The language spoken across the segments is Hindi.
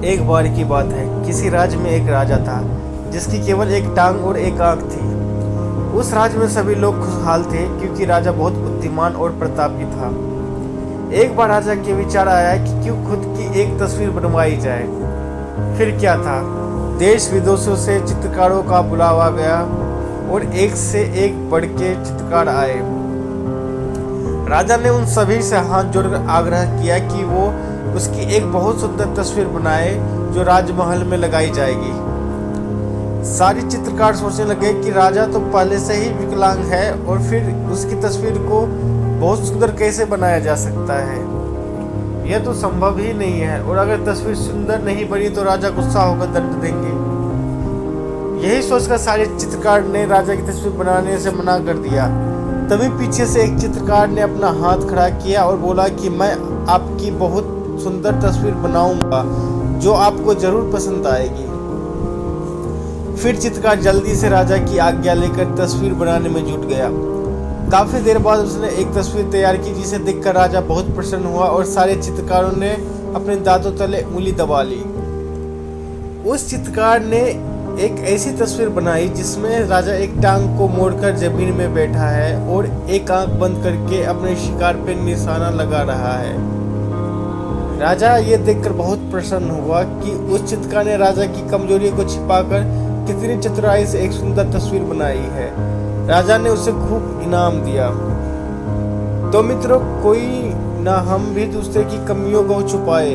एक बार की बात है, किसी राज्य में एक राजा था जिसकी केवल एक टांग और एक आंख थी। उस राज्य में सभी लोग खुशहाल थे क्योंकि राजा बहुत बुद्धिमान और प्रतापी था। एक बार राजा के विचार आया कि क्यों खुद की एक तस्वीर बनवाई जाए। फिर क्या था, देश विदेशों से चित्रकारों का बुलावा गया और एक से एक बढ़ के चित्रकार आए। राजा ने उन सभी से हाथ जोड़कर आग्रह किया कि वो उसकी एक बहुत सुंदर तस्वीर बनाए जो राजमहल में लगाई जाएगी। सारे चित्रकार सोचने लगे कि राजा तो पहले से ही विकलांग है और फिर उसकी तस्वीर को बहुत सुंदर कैसे बनाया जा सकता है। यह तो संभव ही नहीं है, और अगर तस्वीर सुंदर नहीं बनी तो राजा गुस्सा होकर दंड देंगे। यही सोचकर सारे चित्रकार ने राजा की तस्वीर बनाने से मना कर दिया। तभी पीछे से एक चित्रकार ने अपना हाथ खड़ा किया और बोला कि मैं आपकी बहुत सुंदर तस्वीर बनाऊंगा जो आपको जरूर पसंद आएगी। फिर चित्रकार जल्दी से राजा की आज्ञा लेकर तस्वीर बनाने में जुट गया। काफी देर बाद उसने एक तस्वीर तैयार की जिसे देखकर राजा बहुत प्रसन्न हुआ और सारे चित्रकारों ने अपने दांतों तले उंगली दबा ली। उस चित्रकार ने एक ऐसी तस्वीर बनाई जिसमें राजा एक टांग को मोड़कर जमीन में बैठा है और एक आंख बंद करके अपने शिकार पे निशाना लगा रहा है। राजा ये देखकर बहुत प्रसन्न हुआ कि उस चित्रकार ने राजा की कमजोरी को छिपाकर कितनी चतुराई से एक सुंदर तस्वीर बनाई है। राजा ने उसे खूब इनाम दिया। तो मित्रों, कोई ना हम भी दूसरे की कमियों को छुपाए,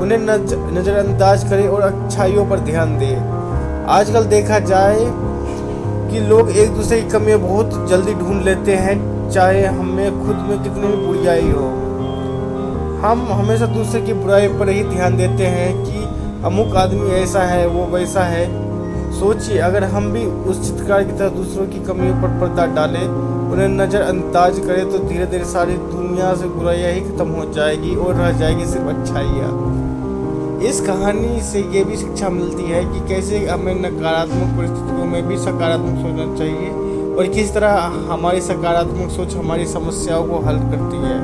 उन्हें नजरअंदाज करें और अच्छाइयों पर ध्यान दें। आजकल देखा जाए कि लोग एक दूसरे की कमियां बहुत जल्दी ढूंढ लेते हैं, चाहे हमें खुद में कितनी भी बुराई हो। हम हमेशा दूसरे की बुराई पर ही ध्यान देते हैं कि अमुक आदमी ऐसा है, वो वैसा है। सोचिए, अगर हम भी उस चित्रकार की तरह दूसरों की कमियों पर पर्दा डालें, उन्हें नज़रअंदाज करें, तो धीरे धीरे सारी दुनिया से बुराइयां ही खत्म हो जाएगी और रह जाएगी सिर्फ अच्छाइयाँ। इस कहानी से ये भी शिक्षा मिलती है कि कैसे हमें नकारात्मक परिस्थितियों में भी सकारात्मक सोचना चाहिए और किस तरह हमारी सकारात्मक सोच हमारी समस्याओं को हल करती है।